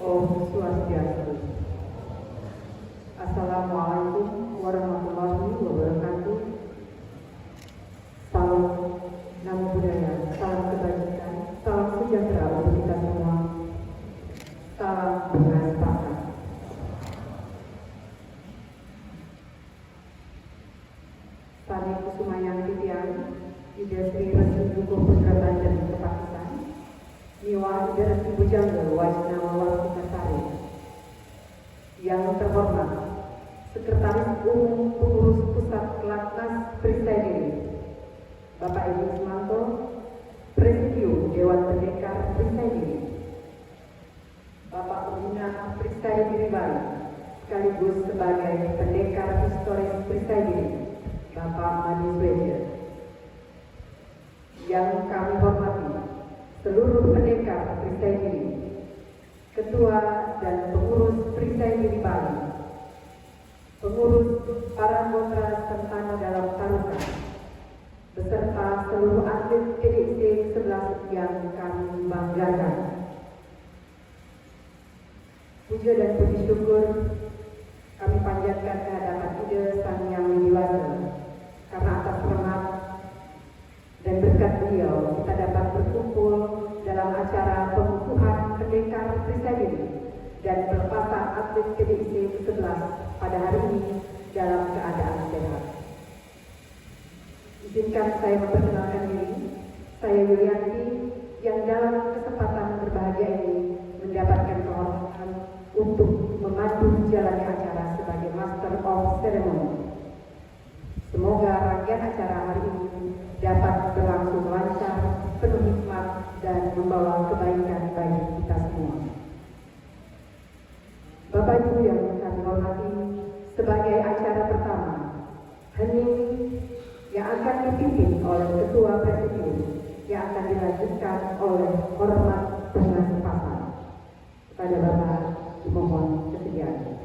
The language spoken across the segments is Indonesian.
Om Swastiastu. Assalamualaikum warahmatullahi wabarakatuh. Salam Namo Buddhaya, salam kebajikan, salam sejahtera untuk kita semua. Salam bunga sepakat. Sani Kusumayang Titian, Ida Sri Resi Dukuh Putra Banjar Kepakisan, Niwa Ida Resi Bujangga Wajna Warsita Sari. Yang terhormat Sekretaris Umum Pengurus Pusat Latnas Peristai Diri, Bapak Edi Sumanto, Presidium Dewan Pendekar Peristai Diri, Bapak Pembina Peristai Diri Bali, sekaligus sebagai Pendekar Historis Peristai Diri, Bapak Madi Sweden. Yang kami hormati seluruh pendekar Peristai Diri, Ketua dan Pengurus Peristai Diri Bali, pengurus para anggota Sentana dalam Tarukan, beserta seluruh atlet PDIC 11 yang kami banggakan. Puja dan puji syukur kami panjatkan kehadapan Ida Sang Yang Widiwasa, karena atas hormat dan berkat beliau kita dapat berkumpul dalam acara pengukuhan pendekar Peristai Diri dan perempatan atlet PDIC 11 pada hari ini dalam keadaan sehat. Izinkan saya memperkenalkan diri. Saya Yulianti yang dalam kesempatan berbahagia ini mendapatkan kehormatan untuk memandu jalannya acara sebagai Master of Ceremony. Semoga rangkaian acara hari ini dapat berlangsung lancar, penuh hikmat, dan membawa kebaikan bagi kita semua. Bapak Ibu yang kami hormati, sebagai acara pertama, hening yang akan dipimpin oleh Ketua Presidium yang akan dilanjutkan oleh hormat bunga sepakat. Kepada Bapak dimohon kesediaan.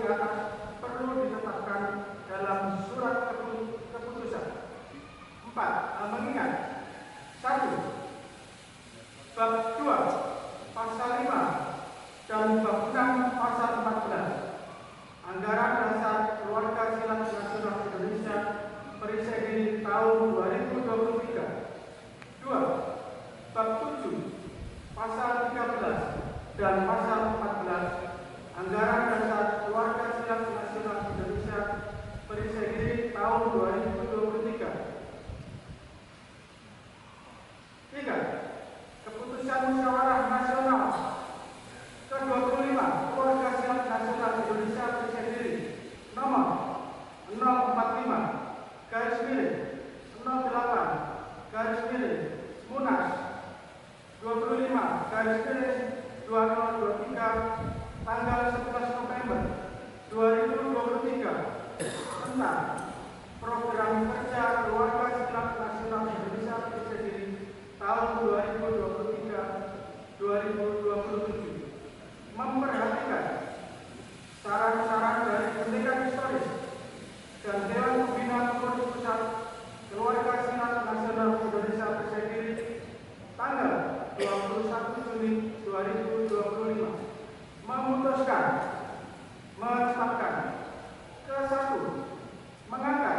di atas perlu ditetapkan dalam surat keputusan. 4. Mengingat 1. Bab 2 pasal 5 dan bab 6 pasal 14 Anggaran Dasar Keluarga Silat Nasional Indonesia Perisegian tahun 2023. 2. Bab 7 pasal 13 dan pasal 14 Anggaran Dasar Keluarga Silat Nasional Indonesia Perisegian tahun 2023. 3. Keputusan Musyawarah Nasional ke-25 Keluarga Silat Nasional Indonesia Perisegian nomor 045 garis miring 08 garis miring Munas 25 garis miring 2023 tanggal 11 November 2023 tentang program kerja Keluarga Silat Nasional Indonesia Perisegian tahun 2023-2027 memperhatikan saran-saran dari Pendidikan Historis dan Dewan Pembina Pengurus Pusat Keluarga Silat Nasional Indonesia Perisegian tanggal 21 Juni 2025 memutuskan menetapkan ke-1 mengangkat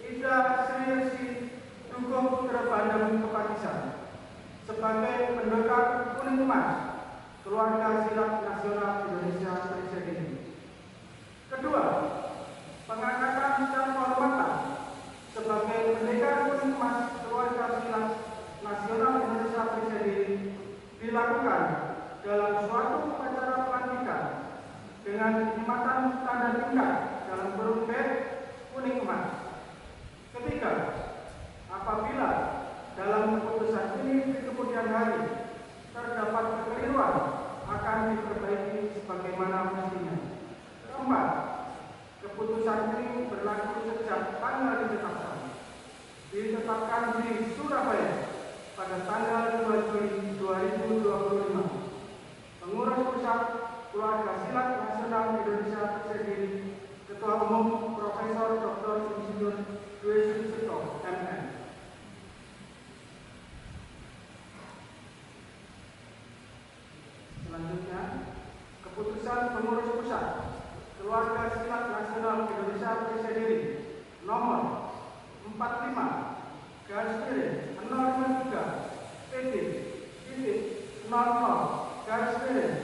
Ida Sri Dukuh Putra Bandung Kepatisan sebagai pendekar kuning emas Keluarga Silat Nasional Indonesia Perisegian. Kedua, pengangkatan dan penghormatan sebagai pendekar kuning emas Keluarga Silat Nasional Indonesia Perisegian dilakukan dalam suatu upacara pelantikan dengan penyematan tanda tingkat dalam kurung kuning emas. Ketiga, apabila dalam keputusan ini di kemudian hari terdapat kekeliruan akan diperbaiki sebagaimana mestinya. Keempat, keputusan ini berlaku sejak tanggal ditetapkan di Surabaya pada tanggal 2 Juli 2025. Pengurus Pusat Keluarga Silat Nasional Indonesia Perisegian Ketua Umum Profesor Dr. Insinyur Dwi Sucipto MM. Selanjutnya, keputusan Pengurus Pusat Keluarga Silat Nasional Indonesia Perisegian nomor 45 garis miring 053 00 garis miring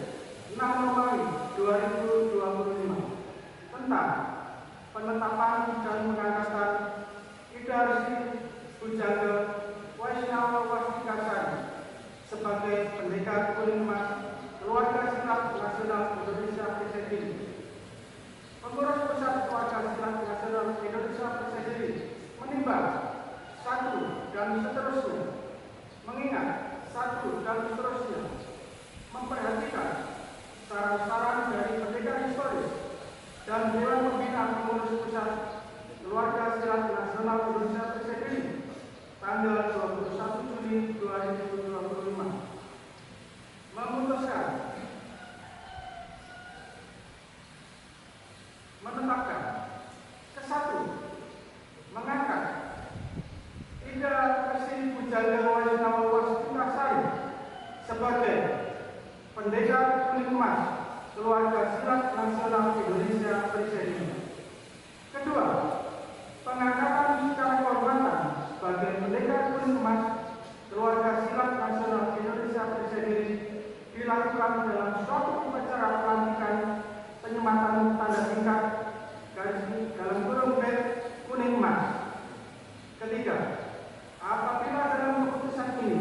6 Romawi 2025 tentang penetapan dan pengangkatan Ida Sri Bujangga Waisnawa Wastikasari sebagai pendekar kuning emas Keluarga Silat Nasional Indonesia Perisegian. Pengurus Pusat Keluarga Silat Nasional Indonesia Perisegian menimbang 1 dan seterusnya, mengingat 1 dan seterusnya, memperhatikan saran-saran dari Pendekar Historis dan Dewan Pembina Pengurus Pusat Keluarga Silat Nasional Indonesia Perisegian tanggal 21 Juni 2025 memutuskan menetapkan ke-1 mengangkat Ida Sri Bujangga Waisnawa Wastikasari sebagai pendekar kuning emas Keluarga Silat Nasional Indonesia Perisegian. Kedua, pengangkatan secara kehormatan sebagai pendekar kuning emas Keluarga Silat Nasional Indonesia Perisegian dilakukan dalam suatu upacara pelantikan penyematan tanda tingkat garis dalam kurung kuning emas. Ketiga, apabila dalam keputusan ini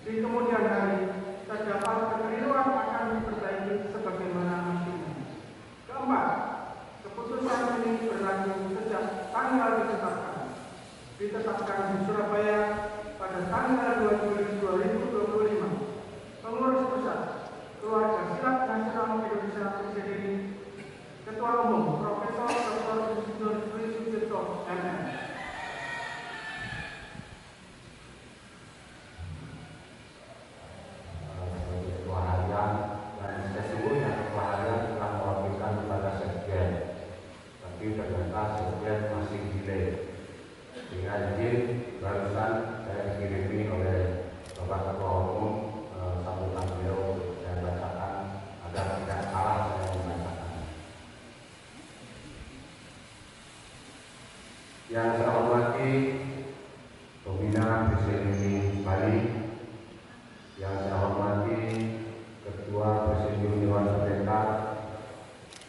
di kemudian hari terdapat kekeliruan akan diperbaiki sebagaimana mestinya. Keempat, keputusan ini berlaku sejak tanggal ditetapkan di Surabaya pada tanggal 2 Juli 2025. Pengurus Pusat Keluarga Silat Nasional Indonesia Perisegian Ketua Umum Profesor Dr. Insinyur Dwi Sucipto MM. Ketua harian dan sesungguhnya ketua harian telah mewakilkan kepada Yang saya hormati Pembina Presidium Bali, yang saya hormati Ketua Presidium Dewan Pendekar,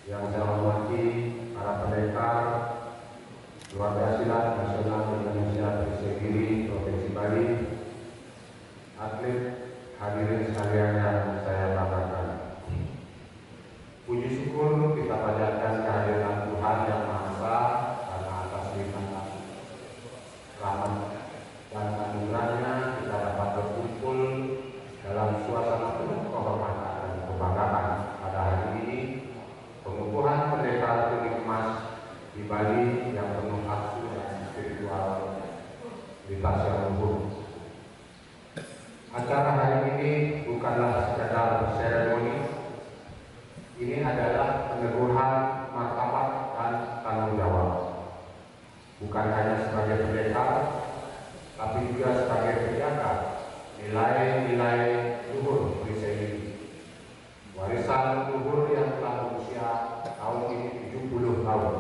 yang saya hormati para pendekar Keluarga Silat Nasional Indonesia Presidium Provinsi Bali, atlet, hadirin sekalian yang saya banggakan. Puji syukur kita panjatkan kehadiran Tuhan Yang Maha Esa karena atas limpahan rahmat dan anugerahnya kita dapat berkumpul dalam suasana penuh kehormatan dan kebanggaan pada hari ini, pengukuhan pendekar kuning emas di Bali yang penuh aksu dan spiritualitas yang luhur. Acara hari ini bukanlah sekadar seremoni. Ini adalah peneguhan martabat dan tanggung jawab, bukan hanya sebagai pendekar, tapi juga sebagai penjaga nilai-nilai luhur Perisai ini. Warisan luhur yang telah berusia tahun ini 70 tahun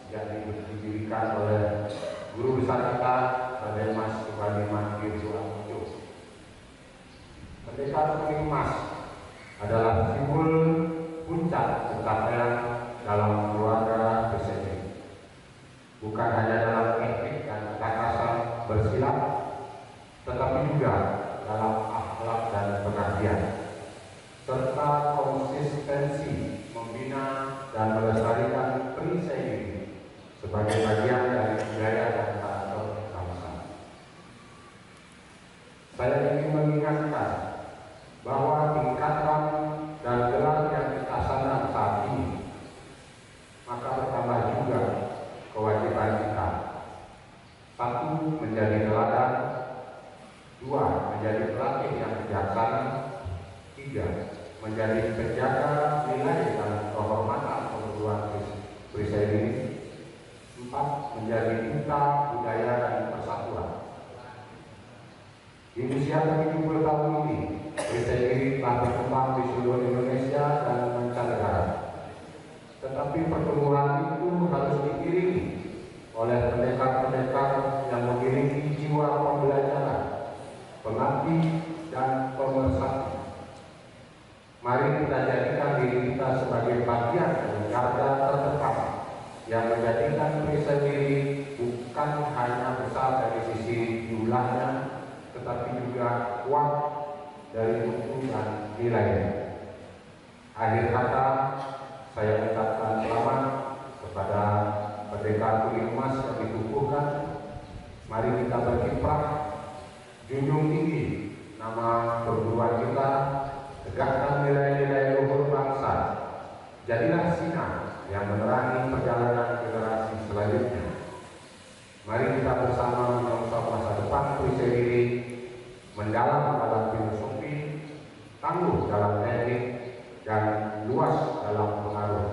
sejak didirikan oleh guru besar kita Raden Mas Subandi Mangkir Suarjo. Pendekar kuning emas adalah simbol puncak pencapaian dalam keluarga Perisai, bukan hanya dalam teknik dan ketakasan bersilat, tetapi juga dalam akhlak dan pengabdian, serta konsistensi membina dan melestarikan Perisai ini sebagai bagian dari budaya dan karakter bangsa. Saya ingin mengingatkan bahwa tingkatan dan gelar yang kita sandang saat ini, maka bertambah juga kewajiban kita. 1. Menjadi teladan, 2. Menjadi pelatih yang bijaksana, 3. Menjadi penjaga nilai dan kehormatan perguruan Perisai ini, 4. Menjadi duta budaya dan persatuan. Di usia 70 tahun ini, Perisai ini telah berkembang di seluruh Indonesia dan mancanegara. Tetapi pertumbuhan itu harus diiringi oleh pendekar-pendekar yang memiliki jiwa pembelajaran, pengabdi, dan pemersatu. Mari kita jadikan diri kita sebagai bagian dari garda terdepan yang menjadikan Perisai ini bukan hanya besar dari sisi jumlahnya, tetapi juga kuat dari mutu dan nilainya. Akhir kata, saya ucapkan selamat kepada pendekar kuning emas yang dikukuhkan. Mari kita berkiprah, junjung tinggi nama perguruan kita, tegakkan nilai-nilai luhur bangsa. Jadilah sinar yang menerangi perjalanan generasi selanjutnya. Mari kita bersama menyongsong masa depan Perisai ini, mendalam dalam filosofi, tangguh dalam teknik, dan luas dalam pengaruh,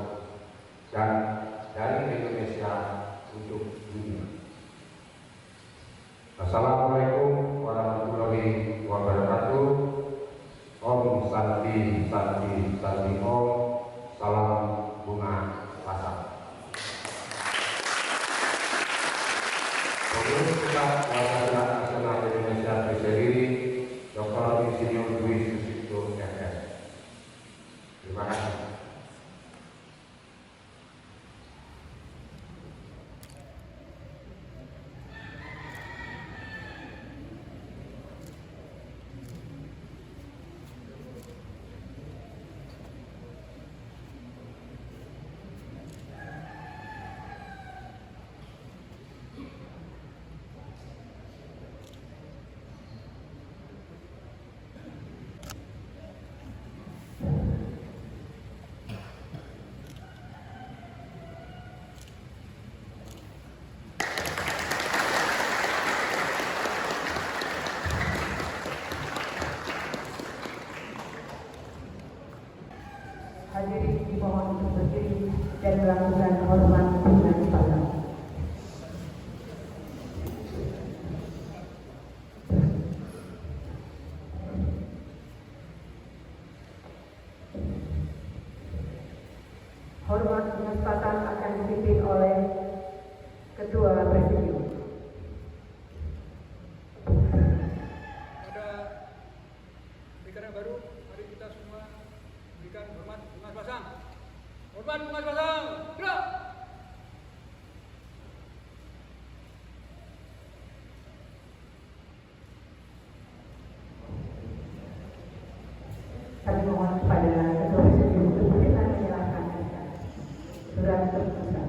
dan dari Indonesia untuk dunia. Assalamualaikum warahmatullahi wabarakatuh. Om Santi Santi Santi Om. Salam bunga pasang. Pengurus Pusat Keluarga Silat Nasional Indonesia Perisai, Dr. Insinyur Dwi Susito MS. Terima kasih. Hadirin dimohon untuk berdiri dan melakukan hormat dengan salam. Hormat penghormatan akan dipimpin oleh Ketua Presidium. yang baru, mari kita semua berikan hormat bunga pasang. Hormat bunga pasang. Gerak. Kami mohon kepada Ketua Presidium untuk berkenan menyerahkan surat keputusan.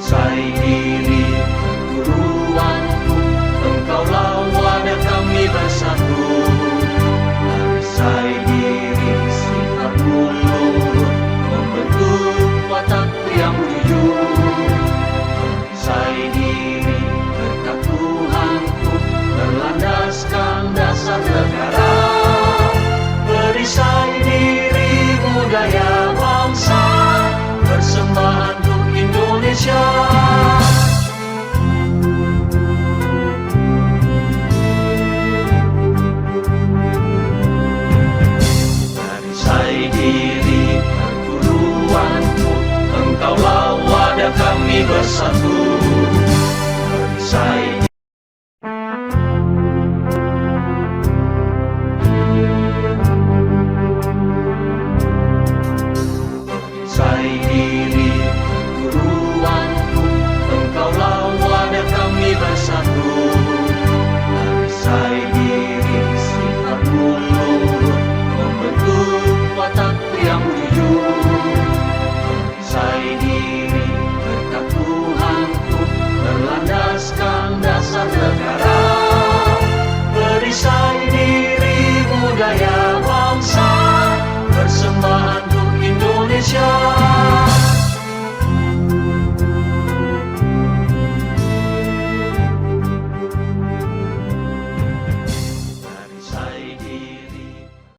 Saya diri perguruanku, engkaulah wadah kami bersatu. Saya diri sikap mulut, membentuk watakku yang jujur. Saya diri berkat Tuhanku, berlandaskan dasar negara. Beri saya diri budaya bangsa, persembahan untuk Indonesia. Dari saya diri perguruanku, engkaulah wadah kami bersatu. Dari saya